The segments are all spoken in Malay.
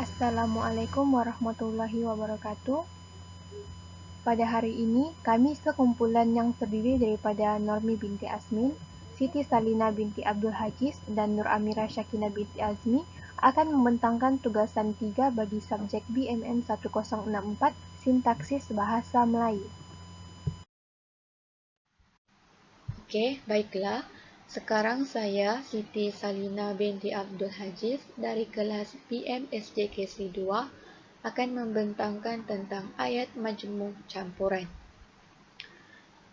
Assalamualaikum warahmatullahi wabarakatuh. Pada hari ini, kami sekumpulan yang terdiri daripada Normi binti Asmin, Siti Salina binti Abdul Hajiz, dan Nur Amira Syakina binti Azmi akan membentangkan tugasan 3 bagi subjek BMN 1064 Sintaksis Bahasa Melayu. Okey, baiklah. Sekarang saya, Siti Salina binti Abdul Hajiz dari kelas PMSJKC 2 akan membentangkan tentang ayat majmuk campuran.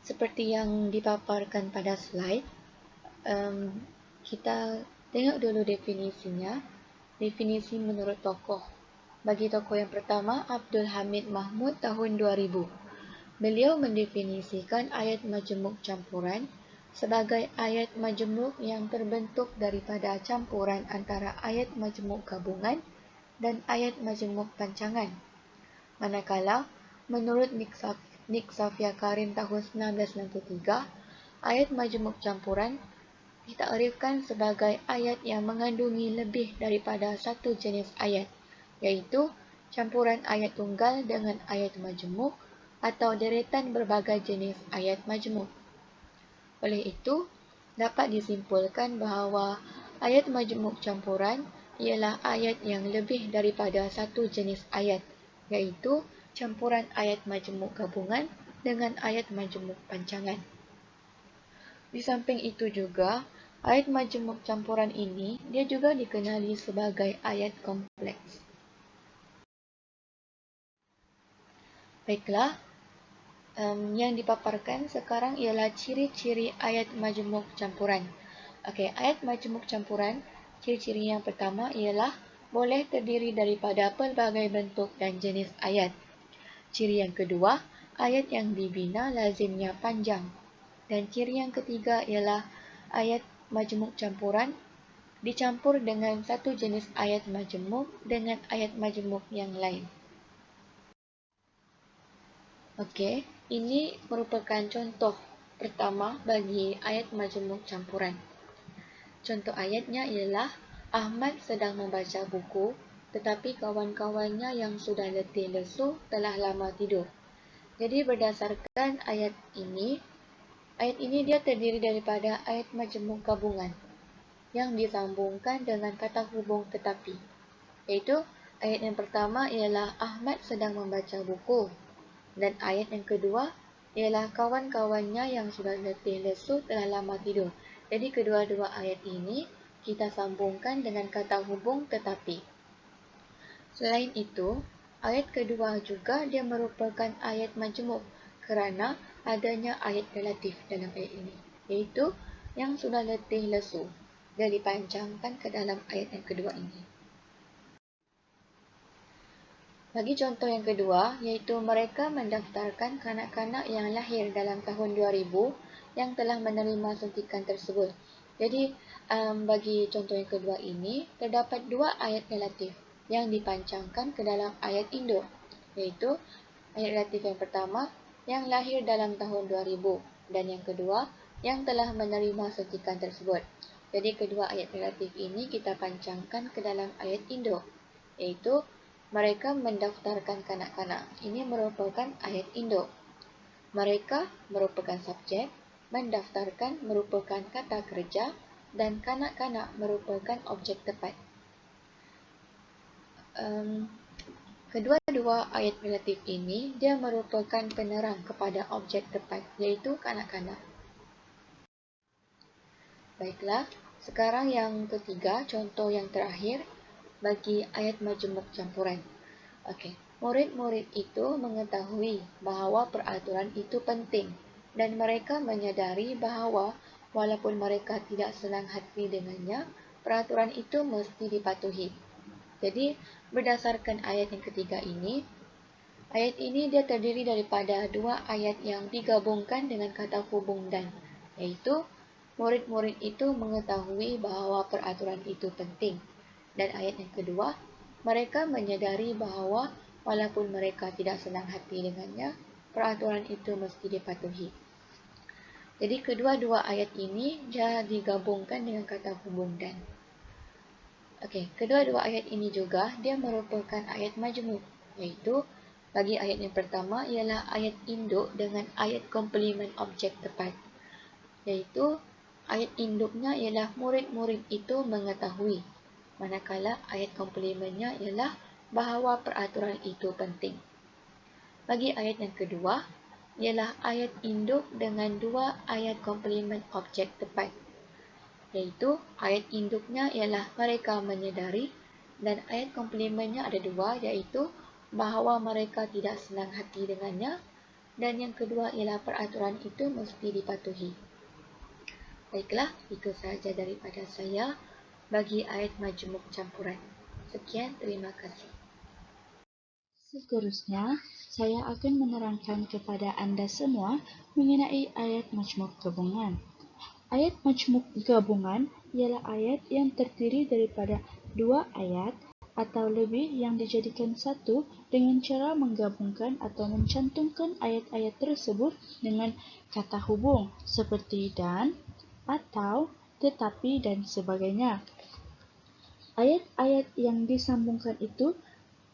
Seperti yang dipaparkan pada slide, kita tengok dulu definisinya. Definisi menurut tokoh. Bagi tokoh yang pertama, Abdul Hamid Mahmud tahun 2000. Beliau mendefinisikan ayat majmuk campuran sebagai ayat majmuk yang terbentuk daripada campuran antara ayat majmuk gabungan dan ayat majmuk pancangan. Manakala, menurut Nik Safia Karim tahun 1993, ayat majmuk campuran ditakrifkan sebagai ayat yang mengandungi lebih daripada satu jenis ayat, iaitu campuran ayat tunggal dengan ayat majmuk atau deretan berbagai jenis ayat majmuk. Oleh itu, dapat disimpulkan bahawa ayat majmuk campuran ialah ayat yang lebih daripada satu jenis ayat, iaitu campuran ayat majmuk gabungan dengan ayat majmuk pancangan. Di samping itu juga, ayat majmuk campuran ini dia juga dikenali sebagai ayat kompleks. Baiklah, yang dipaparkan sekarang ialah ciri-ciri ayat majmuk campuran. Okey, ayat majmuk campuran, ciri-ciri yang pertama ialah boleh terdiri daripada pelbagai bentuk dan jenis ayat. Ciri yang kedua, ayat yang dibina lazimnya panjang. Dan ciri yang ketiga ialah ayat majmuk campuran dicampur dengan satu jenis ayat majmuk dengan ayat majmuk yang lain. Okey, ini merupakan contoh pertama bagi ayat majmuk campuran. Contoh ayatnya ialah Ahmad sedang membaca buku, tetapi kawan-kawannya yang sudah letih lesu telah lama tidur. Jadi berdasarkan ayat ini dia terdiri daripada ayat majmuk gabungan yang disambungkan dengan kata hubung tetapi. Iaitu ayat yang pertama ialah Ahmad sedang membaca buku. Dan ayat yang kedua ialah kawan-kawannya yang sudah letih lesu telah lama tidur. Jadi kedua-dua ayat ini kita sambungkan dengan kata hubung tetapi. Selain itu, ayat kedua juga dia merupakan ayat majmuk kerana adanya ayat relatif dalam ayat ini, iaitu yang sudah letih lesu. Dia dipanjangkan ke dalam ayat yang kedua ini. Bagi contoh yang kedua, iaitu mereka mendaftarkan kanak-kanak yang lahir dalam tahun 2000 yang telah menerima suntikan tersebut. Jadi, bagi contoh yang kedua ini, terdapat dua ayat relatif yang dipancangkan ke dalam ayat induk, iaitu ayat relatif yang pertama yang lahir dalam tahun 2000 dan yang kedua yang telah menerima suntikan tersebut. Jadi, kedua ayat relatif ini kita pancangkan ke dalam ayat induk, iaitu mereka mendaftarkan kanak-kanak. Ini merupakan ayat induk. Mereka merupakan subjek, mendaftarkan merupakan kata kerja, dan kanak-kanak merupakan objek tepat. Kedua-dua ayat relatif ini dia merupakan penerang kepada objek tepat, iaitu kanak-kanak. Baiklah, sekarang yang ketiga, contoh yang terakhir bagi ayat majmuk campuran. Okey, murid-murid itu mengetahui bahawa peraturan itu penting dan mereka menyadari bahawa walaupun mereka tidak senang hati dengannya, peraturan itu mesti dipatuhi. Jadi, berdasarkan ayat yang ketiga ini, ayat ini dia terdiri daripada dua ayat yang digabungkan dengan kata hubung dan, iaitu murid-murid itu mengetahui bahawa peraturan itu penting. Dan ayat yang kedua, mereka menyadari bahawa walaupun mereka tidak senang hati dengannya, peraturan itu mesti dipatuhi. Jadi kedua-dua ayat ini dia digabungkan dengan kata hubung dan. Okey, kedua-dua ayat ini juga dia merupakan ayat majmuk, iaitu bagi ayat yang pertama ialah ayat induk dengan ayat komplement objek tepat, iaitu ayat induknya ialah murid-murid itu mengetahui, manakala ayat komplementnya ialah bahawa peraturan itu penting. Bagi ayat yang kedua ialah ayat induk dengan dua ayat komplement objek tepat, iaitu ayat induknya ialah mereka menyedari dan ayat komplementnya ada dua, iaitu bahawa mereka tidak senang hati dengannya dan yang kedua ialah peraturan itu mesti dipatuhi. Baiklah, itu sahaja daripada saya bagi ayat majmuk campuran. Sekian, terima kasih. Seterusnya, saya akan menerangkan kepada Anda semua mengenai ayat majmuk gabungan. Ayat majmuk gabungan ialah ayat yang terdiri daripada dua ayat atau lebih yang dijadikan satu dengan cara menggabungkan atau mencantumkan ayat-ayat tersebut dengan kata hubung seperti dan, atau, tetapi dan sebagainya. Ayat-ayat yang disambungkan itu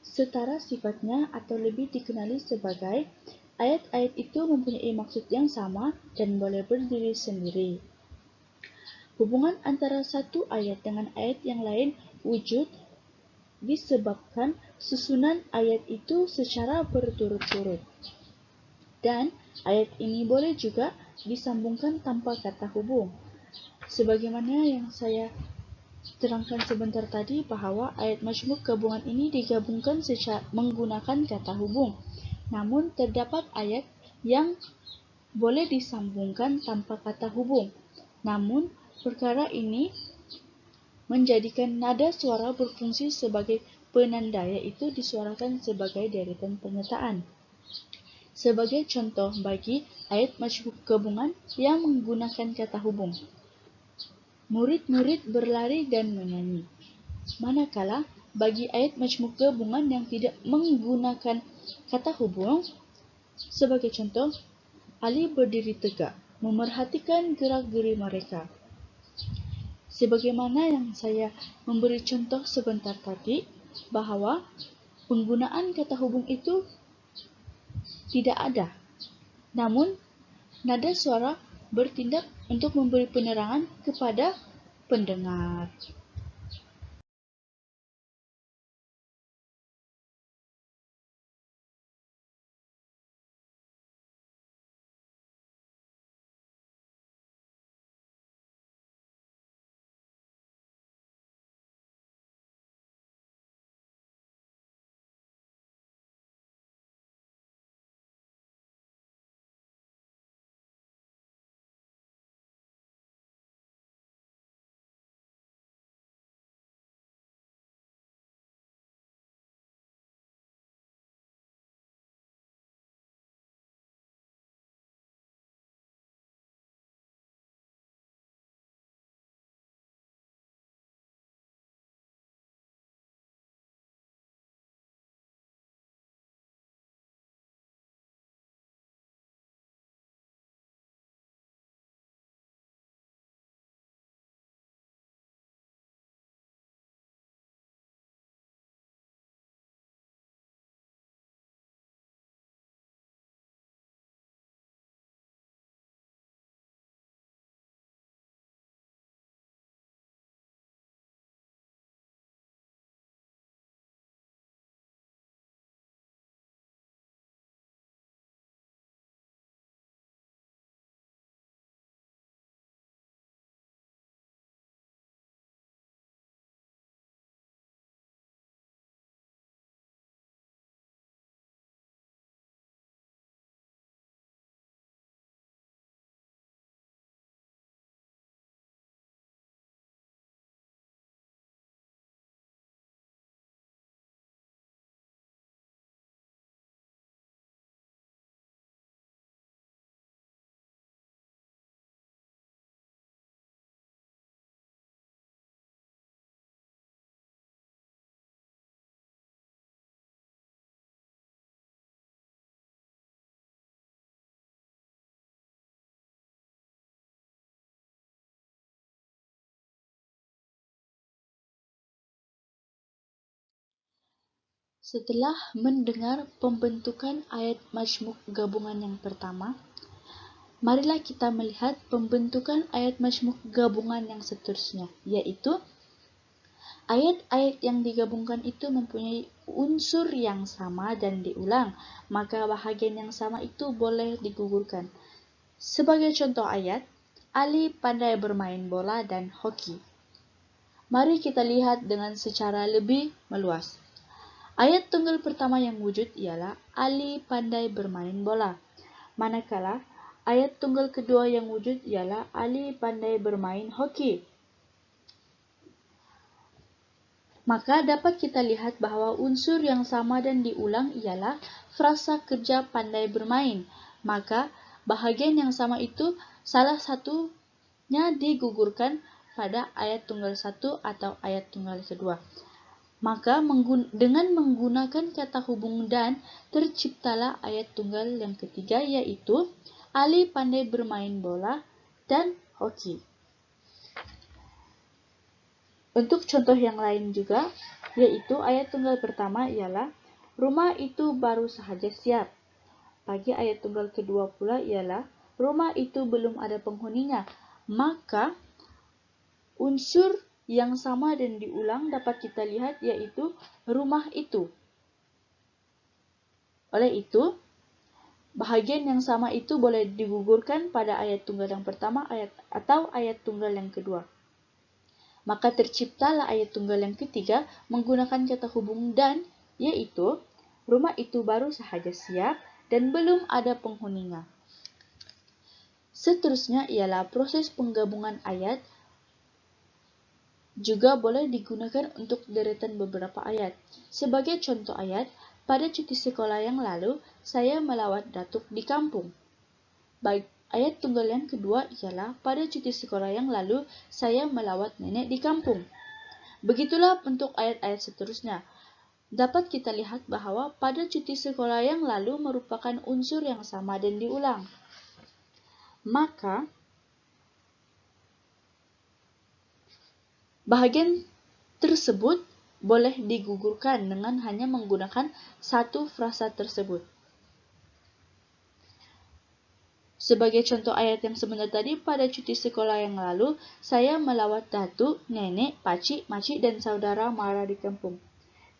setara sifatnya atau lebih dikenali sebagai ayat-ayat itu mempunyai maksud yang sama dan boleh berdiri sendiri. Hubungan antara satu ayat dengan ayat yang lain wujud disebabkan susunan ayat itu secara berturut-turut. Dan ayat ini boleh juga disambungkan tanpa kata hubung. Sebagaimana yang saya terangkan sebentar tadi bahawa ayat majmuk gabungan ini digabungkan secara menggunakan kata hubung. Namun terdapat ayat yang boleh disambungkan tanpa kata hubung. Namun perkara ini menjadikan nada suara berfungsi sebagai penanda, iaitu disuarakan sebagai deretan pernyataan. Sebagai contoh bagi ayat majmuk gabungan yang menggunakan kata hubung, murid-murid berlari dan menyanyi. Manakala bagi ayat majmuk gabungan yang tidak menggunakan kata hubung, sebagai contoh, Ali berdiri tegak, memerhatikan gerak-geri mereka. Sebagaimana yang saya memberi contoh sebentar tadi, bahawa penggunaan kata hubung itu tidak ada. Namun, nada suara bertindak untuk memberi penerangan kepada pendengar. Setelah mendengar pembentukan ayat majmuk gabungan yang pertama, marilah kita melihat pembentukan ayat majmuk gabungan yang seterusnya, yaitu ayat-ayat yang digabungkan itu mempunyai unsur yang sama dan diulang, maka bahagian yang sama itu boleh digugurkan. Sebagai contoh ayat, Ali pandai bermain bola dan hoki. Mari kita lihat dengan secara lebih meluas. Ayat tunggal pertama yang wujud ialah Ali pandai bermain bola. Manakala ayat tunggal kedua yang wujud ialah Ali pandai bermain hoki. Maka dapat kita lihat bahwa unsur yang sama dan diulang ialah frasa kerja pandai bermain. Maka bahagian yang sama itu salah satunya digugurkan pada ayat tunggal satu atau ayat tunggal kedua. Maka dengan menggunakan kata hubung dan terciptalah ayat tunggal yang ketiga, yaitu Ali pandai bermain bola dan hoki. Untuk contoh yang lain juga, yaitu ayat tunggal pertama ialah rumah itu baru sahaja siap. Bagi ayat tunggal kedua pula ialah rumah itu belum ada penghuninya. Maka unsur yang sama dan diulang dapat kita lihat, yaitu rumah itu. Oleh itu, bahagian yang sama itu boleh digugurkan pada ayat tunggal yang pertama atau ayat tunggal yang kedua. Maka terciptalah ayat tunggal yang ketiga menggunakan kata hubung dan, yaitu rumah itu baru sahaja siap dan belum ada penghuninya. Seterusnya ialah proses penggabungan ayat juga boleh digunakan untuk deretan beberapa ayat. Sebagai contoh ayat, pada cuti sekolah yang lalu, saya melawat datuk di kampung. Baik, ayat tunggal yang kedua ialah pada cuti sekolah yang lalu, saya melawat nenek di kampung. Begitulah untuk ayat-ayat seterusnya. Dapat kita lihat bahwa pada cuti sekolah yang lalu merupakan unsur yang sama dan diulang. Maka, bahagian tersebut boleh digugurkan dengan hanya menggunakan satu frasa tersebut. Sebagai contoh ayat yang sebentar tadi, pada cuti sekolah yang lalu, saya melawat datuk, nenek, pakcik, makcik, dan saudara mara di kampung.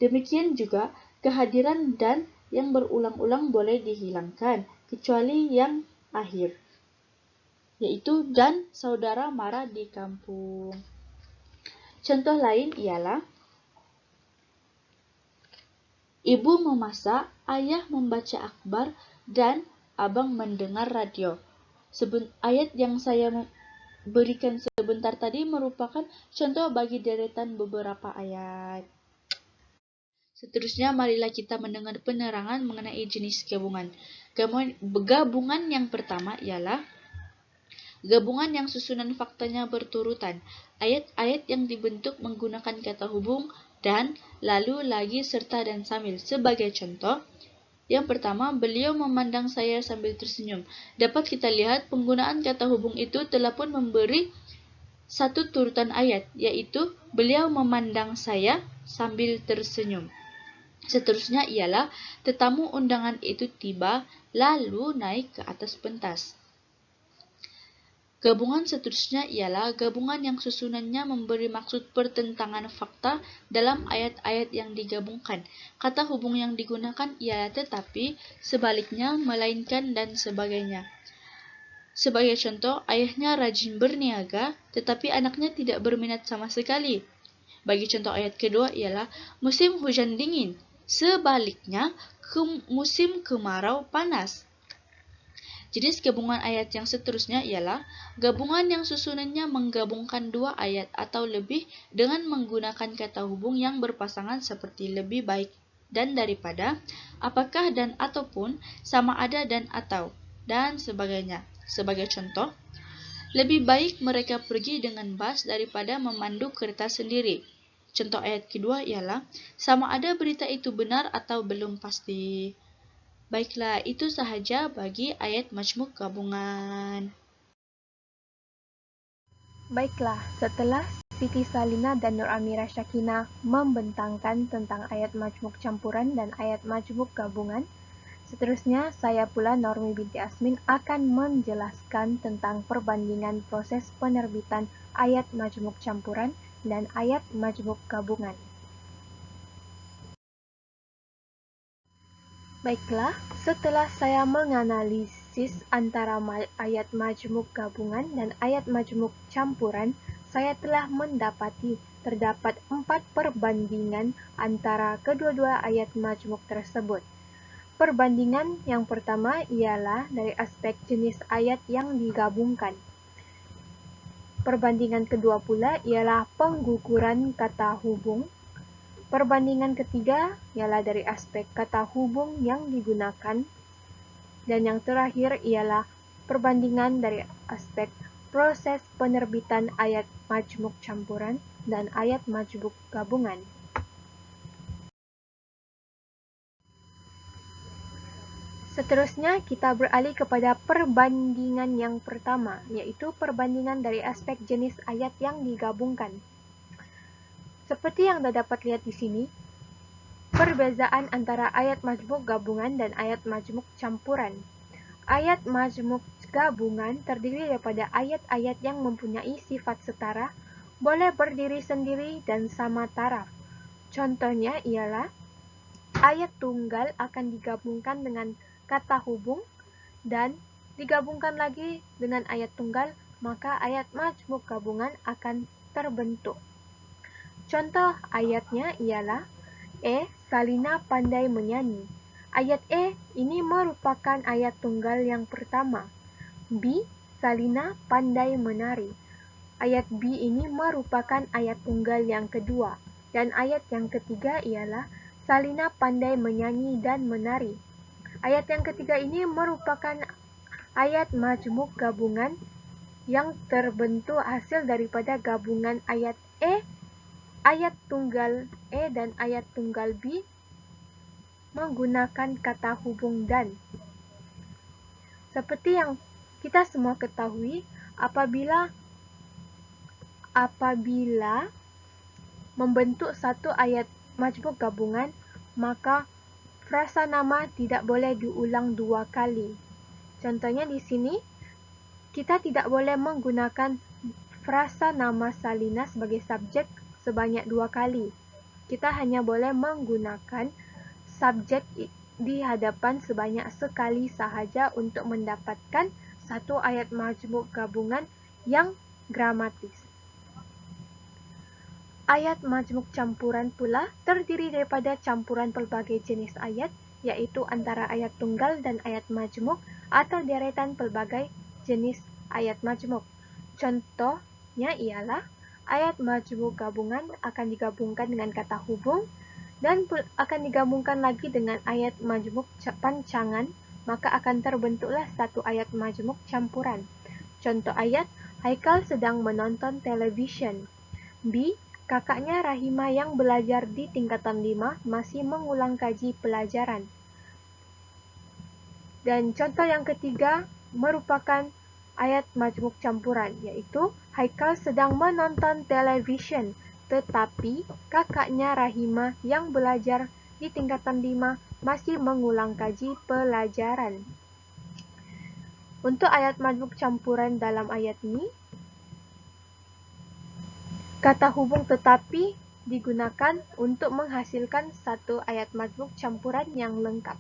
Demikian juga, kehadiran dan yang berulang-ulang boleh dihilangkan, kecuali yang akhir, yaitu dan saudara mara di kampung. Contoh lain ialah ibu memasak, ayah membaca akhbar, dan abang mendengar radio. Ayat yang saya berikan sebentar tadi merupakan contoh bagi deretan beberapa ayat. Seterusnya, marilah kita mendengar penerangan mengenai jenis gabungan. Gabungan yang pertama ialah gabungan yang susunan faktanya berturutan. Ayat-ayat yang dibentuk menggunakan kata hubung dan lalu lagi serta dan sambil. Sebagai contoh, yang pertama, beliau memandang saya sambil tersenyum. Dapat kita lihat penggunaan kata hubung itu telah pun memberi satu turutan ayat, yaitu beliau memandang saya sambil tersenyum. Seterusnya ialah tetamu undangan itu tiba lalu naik ke atas pentas. Gabungan seterusnya ialah gabungan yang susunannya memberi maksud pertentangan fakta dalam ayat-ayat yang digabungkan. Kata hubung yang digunakan ialah tetapi, sebaliknya, melainkan, dan sebagainya. Sebagai contoh, ayahnya rajin berniaga, tetapi anaknya tidak berminat sama sekali. Bagi contoh ayat kedua ialah musim hujan dingin, sebaliknya musim kemarau panas. Jenis gabungan ayat yang seterusnya ialah gabungan yang susunannya menggabungkan dua ayat atau lebih dengan menggunakan kata hubung yang berpasangan seperti lebih baik dan daripada, apakah dan ataupun, sama ada dan atau, dan sebagainya. Sebagai contoh, lebih baik mereka pergi dengan bas daripada memandu kereta sendiri. Contoh ayat kedua ialah sama ada berita itu benar atau belum pasti. Baiklah, itu sahaja bagi ayat majmuk gabungan. Baiklah, setelah Siti Salina dan Nur Amira Syakina membentangkan tentang ayat majmuk campuran dan ayat majmuk gabungan. Seterusnya, saya pula Normi binti Asmin akan menjelaskan tentang perbandingan proses penerbitan ayat majmuk campuran dan ayat majmuk gabungan. Baiklah, setelah saya menganalisis antara ayat majmuk gabungan dan ayat majmuk campuran, saya telah mendapati terdapat 4 perbandingan antara kedua-dua ayat majmuk tersebut. Perbandingan yang pertama ialah dari aspek jenis ayat yang digabungkan. Perbandingan kedua pula ialah pengguguran kata hubung. Perbandingan ketiga ialah dari aspek kata hubung yang digunakan. Dan yang terakhir ialah perbandingan dari aspek proses penerbitan ayat majmuk campuran dan ayat majmuk gabungan. Seterusnya, kita beralih kepada perbandingan yang pertama, yaitu perbandingan dari aspek jenis ayat yang digabungkan. Seperti yang Anda dapat lihat di sini, perbezaan antara ayat majmuk gabungan dan ayat majmuk campuran. Ayat majmuk gabungan terdiri daripada ayat-ayat yang mempunyai sifat setara, boleh berdiri sendiri dan sama taraf. Contohnya ialah ayat tunggal akan digabungkan dengan kata hubung dan digabungkan lagi dengan ayat tunggal, maka ayat majmuk gabungan akan terbentuk. Contoh ayatnya ialah Salina pandai menyanyi. Ayat ini merupakan ayat tunggal yang pertama. B. Salina pandai menari. Ayat B ini merupakan ayat tunggal yang kedua. Dan ayat yang ketiga ialah Salina pandai menyanyi dan menari. Ayat yang ketiga ini merupakan ayat majmuk gabungan yang terbentuk hasil daripada gabungan ayat ayat tunggal dan ayat tunggal B menggunakan kata hubung dan. Seperti yang kita semua ketahui, apabila membentuk satu ayat majmuk gabungan, maka frasa nama tidak boleh diulang 2 kali. Contohnya di sini, kita tidak boleh menggunakan frasa nama Salina sebagai subjek sebanyak 2 kali. Kita hanya boleh menggunakan subjek di hadapan sebanyak sekali sahaja untuk mendapatkan satu ayat majmuk gabungan yang gramatis. Ayat majmuk campuran pula terdiri daripada campuran pelbagai jenis ayat, yaitu antara ayat tunggal dan ayat majmuk atau deretan pelbagai jenis ayat majmuk. Contohnya ialah ayat majmuk gabungan akan digabungkan dengan kata hubung dan akan digabungkan lagi dengan ayat majmuk pancangan, maka akan terbentuklah satu ayat majmuk campuran. Contoh ayat, Haikal sedang menonton televisyen. B. Kakaknya Rahima yang belajar di tingkatan 5 masih mengulang kaji pelajaran. Dan contoh yang ketiga merupakan ayat majmuk campuran, yaitu Haikal sedang menonton televisyen, tetapi kakaknya Rahima yang belajar di tingkatan 5 masih mengulang kaji pelajaran. Untuk ayat majmuk campuran dalam ayat ini, kata hubung tetapi digunakan untuk menghasilkan satu ayat majmuk campuran yang lengkap.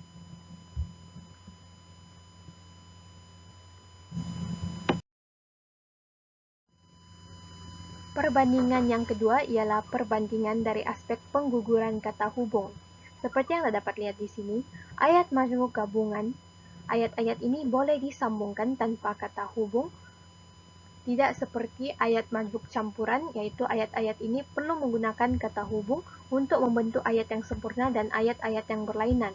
Perbandingan yang kedua ialah perbandingan dari aspek pengguguran kata hubung. Seperti yang Anda dapat lihat di sini, ayat majmuk gabungan, ayat-ayat ini boleh disambungkan tanpa kata hubung. Tidak seperti ayat majmuk campuran, yaitu ayat-ayat ini perlu menggunakan kata hubung untuk membentuk ayat yang sempurna dan ayat-ayat yang berlainan.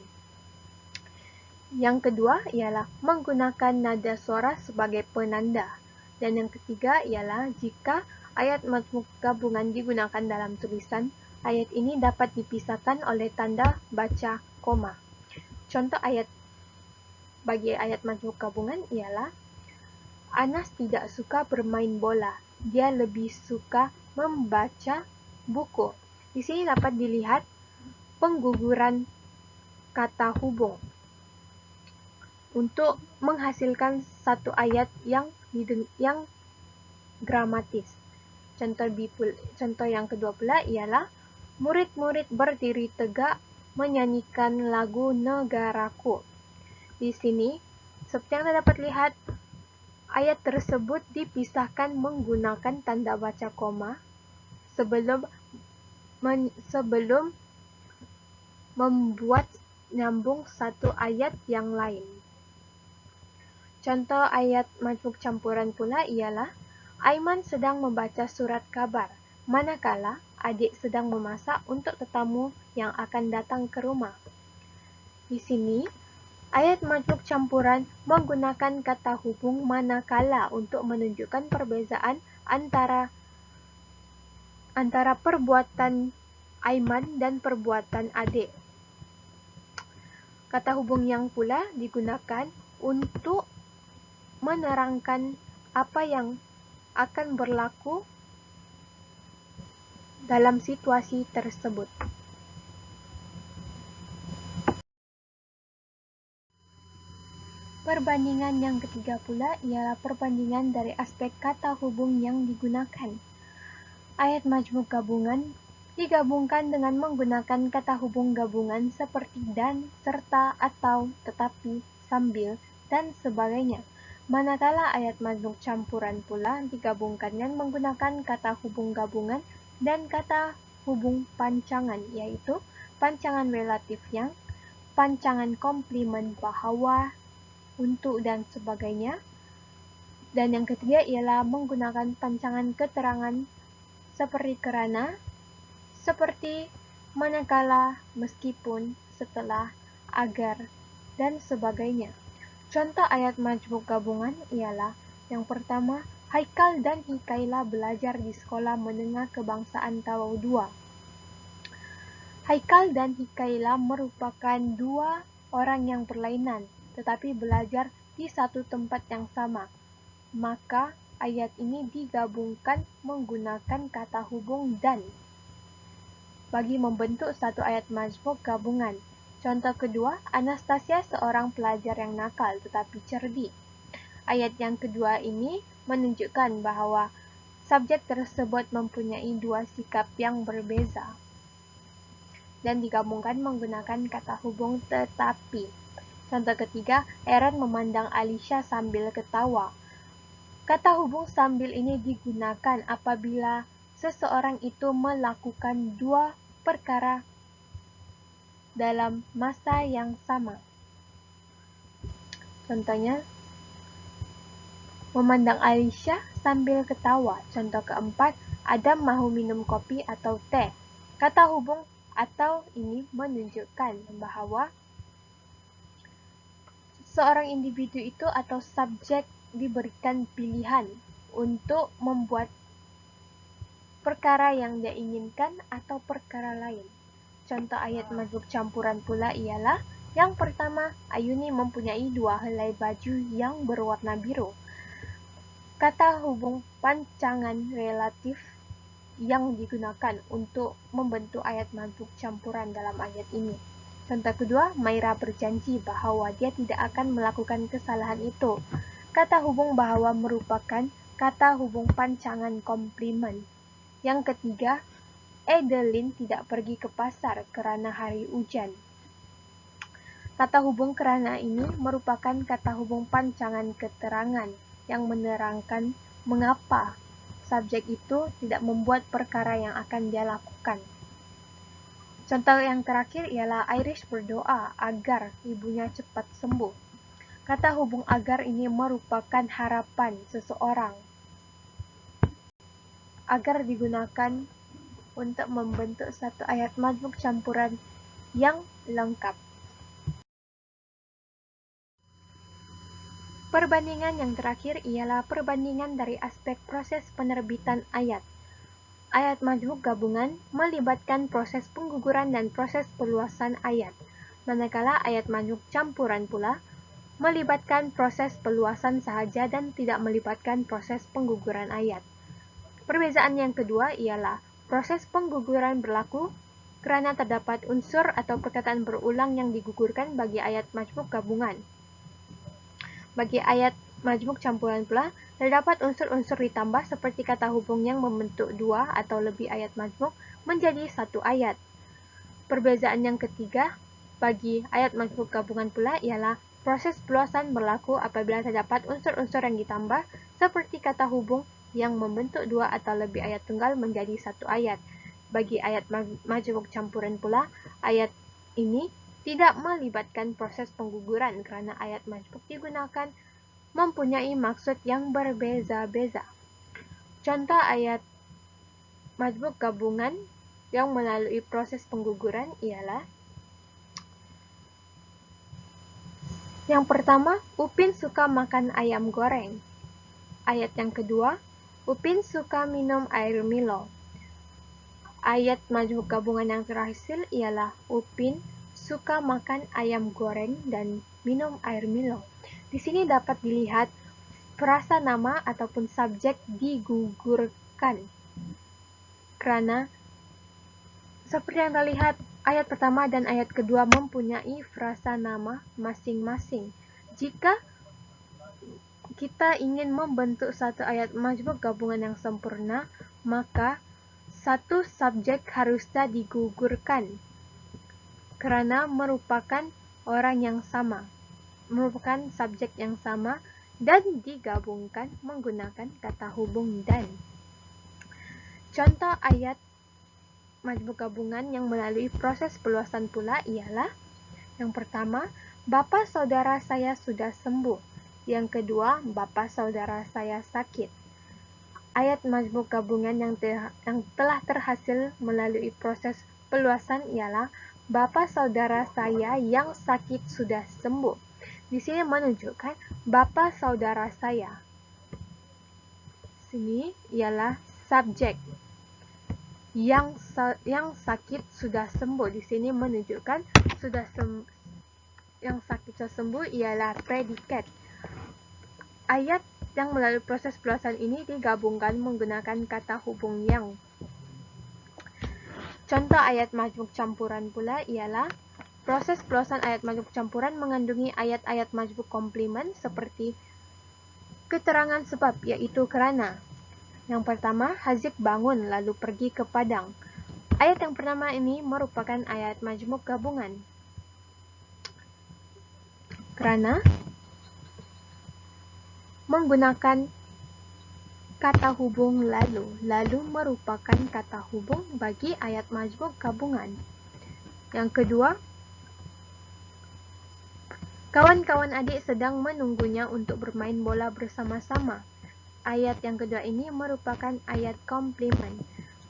Yang kedua ialah menggunakan nada suara sebagai penanda. Dan yang ketiga ialah jika ayat majmuk gabungan digunakan dalam tulisan, ayat ini dapat dipisahkan oleh tanda baca koma. Contoh ayat bagi ayat majmuk gabungan ialah Anas tidak suka bermain bola, dia lebih suka membaca buku. Di sini dapat dilihat pengguguran kata hubung untuk menghasilkan satu ayat yang gramatis. Contoh yang kedua pula ialah murid-murid berdiri tegak menyanyikan lagu Negaraku. Di sini, seperti yang dapat lihat, ayat tersebut dipisahkan menggunakan tanda baca koma sebelum membuat nyambung satu ayat yang lain. Contoh ayat majmuk campuran pula ialah Aiman sedang membaca surat kabar, manakala adik sedang memasak untuk tetamu yang akan datang ke rumah. Di sini, ayat majmuk campuran menggunakan kata hubung manakala untuk menunjukkan perbezaan antara perbuatan Aiman dan perbuatan adik. Kata hubung yang pula digunakan untuk menerangkan apa yang akan berlaku dalam situasi tersebut. Perbandingan yang ketiga pula ialah perbandingan dari aspek kata hubung yang digunakan. Ayat majmuk gabungan digabungkan dengan menggunakan kata hubung gabungan seperti dan, serta, atau, tetapi, sambil, dan sebagainya. Manakala ayat majmuk campuran pula digabungkan dengan menggunakan kata hubung gabungan dan kata hubung pancangan, yaitu pancangan relatif yang, pancangan komplement bahwa, untuk, dan sebagainya. Dan yang ketiga ialah menggunakan pancangan keterangan seperti kerana, seperti, manakala, meskipun, setelah, agar, dan sebagainya. Contoh ayat majmuk gabungan ialah yang pertama, Haikal dan Hikaila belajar di sekolah menengah kebangsaan Tawau 2. Haikal dan Hikaila merupakan dua orang yang berlainan, tetapi belajar di satu tempat yang sama. Maka ayat ini digabungkan menggunakan kata hubung dan bagi membentuk satu ayat majmuk gabungan. Contoh kedua, Anastasia seorang pelajar yang nakal tetapi cerdik. Ayat yang kedua ini menunjukkan bahwa subjek tersebut mempunyai dua sikap yang berbeza dan digabungkan menggunakan kata hubung tetapi. Contoh ketiga, Aaron memandang Alicia sambil ketawa. Kata hubung sambil ini digunakan apabila seseorang itu melakukan dua perkara dalam masa yang sama. Contohnya, memandang Alicia sambil ketawa. Contoh keempat, Adam mahu minum kopi atau teh. Kata hubung atau ini menunjukkan bahwa seorang individu itu atau subjek diberikan pilihan untuk membuat perkara yang dia inginkan atau perkara lain. Contoh ayat majmuk campuran pula ialah yang pertama, Ayuni mempunyai dua helai baju yang berwarna biru. Kata hubung pancangan relatif yang digunakan untuk membentuk ayat majmuk campuran dalam ayat ini. Contoh kedua, Maira berjanji bahwa dia tidak akan melakukan kesalahan itu. Kata hubung bahwa merupakan kata hubung pancangan komplement. Yang ketiga, Adeline tidak pergi ke pasar kerana hari hujan. Kata hubung kerana ini merupakan kata hubung pancangan keterangan yang menerangkan mengapa subjek itu tidak membuat perkara yang akan dia lakukan. Contoh yang terakhir ialah Irish berdoa agar ibunya cepat sembuh. Kata hubung agar ini merupakan harapan seseorang agar digunakan untuk membentuk satu ayat majmuk campuran yang lengkap. Perbandingan yang terakhir ialah perbandingan dari aspek proses penerbitan ayat. Ayat majmuk gabungan melibatkan proses pengguguran dan proses peluasan ayat, manakala ayat majmuk campuran pula melibatkan proses peluasan sahaja dan tidak melibatkan proses pengguguran ayat. Perbezaan yang kedua ialah proses pengguguran berlaku kerana terdapat unsur atau perkataan berulang yang digugurkan bagi ayat majmuk gabungan. Bagi ayat majmuk campuran pula, terdapat unsur-unsur ditambah seperti kata hubung yang membentuk dua atau lebih ayat majmuk menjadi satu ayat. Perbezaan yang ketiga bagi ayat majmuk gabungan pula ialah proses peluasan berlaku apabila terdapat unsur-unsur yang ditambah seperti kata hubung yang membentuk dua atau lebih ayat tunggal menjadi satu ayat. Bagi ayat majmuk campuran pula, ayat ini tidak melibatkan proses pengguguran kerana ayat majmuk digunakan mempunyai maksud yang berbeza-beza. Contoh ayat majmuk gabungan yang melalui proses pengguguran ialah yang pertama, Upin suka makan ayam goreng. Ayat yang kedua, Upin suka minum air Milo. Ayat majmuk gabungan yang terakhir ialah Upin suka makan ayam goreng dan minum air Milo. Di sini dapat dilihat frasa nama ataupun subjek digugurkan. Kerana seperti yang terlihat, ayat pertama dan ayat kedua mempunyai frasa nama masing-masing. Jika kita ingin membentuk satu ayat majmuk gabungan yang sempurna, maka satu subjek harusnya digugurkan kerana merupakan orang yang sama, merupakan subjek yang sama dan digabungkan menggunakan kata hubung dan. Contoh ayat majmuk gabungan yang melalui proses peluasan pula ialah yang pertama, bapa saudara saya sudah sembuh. Yang kedua, bapa saudara saya sakit. Ayat majmuk gabungan yang telah terhasil melalui proses peluasan ialah bapa saudara saya yang sakit sudah sembuh. Di sini menunjukkan bapa saudara saya. Sini ialah subjek. Yang sakit sudah sembuh. Di sini menunjukkan yang sakit sudah sembuh ialah predikat. Ayat yang melalui proses peluasan ini digabungkan menggunakan kata hubung yang. Contoh ayat majmuk campuran pula ialah proses peluasan ayat majmuk campuran mengandungi ayat-ayat majmuk komplement seperti keterangan sebab iaitu kerana. Yang pertama, Haziq bangun lalu pergi ke padang. Ayat yang pertama ini merupakan ayat majmuk gabungan. Kerana menggunakan kata hubung lalu. Lalu merupakan kata hubung bagi ayat majmuk gabungan. Yang kedua, kawan-kawan adik sedang menunggunya untuk bermain bola bersama-sama. Ayat yang kedua ini merupakan ayat komplement.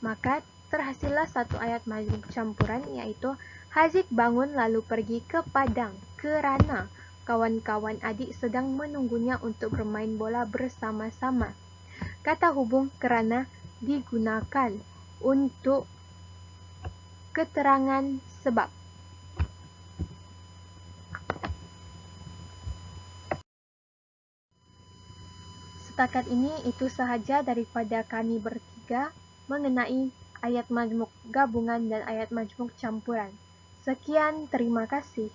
Maka terhasillah satu ayat majmuk campuran iaitu Haziq bangun lalu pergi ke padang kerana kawan-kawan adik sedang menunggunya untuk bermain bola bersama-sama. Kata hubung kerana digunakan untuk keterangan sebab. Setakat ini itu sahaja daripada kami bertiga mengenai ayat majmuk gabungan dan ayat majmuk campuran. Sekian, terima kasih.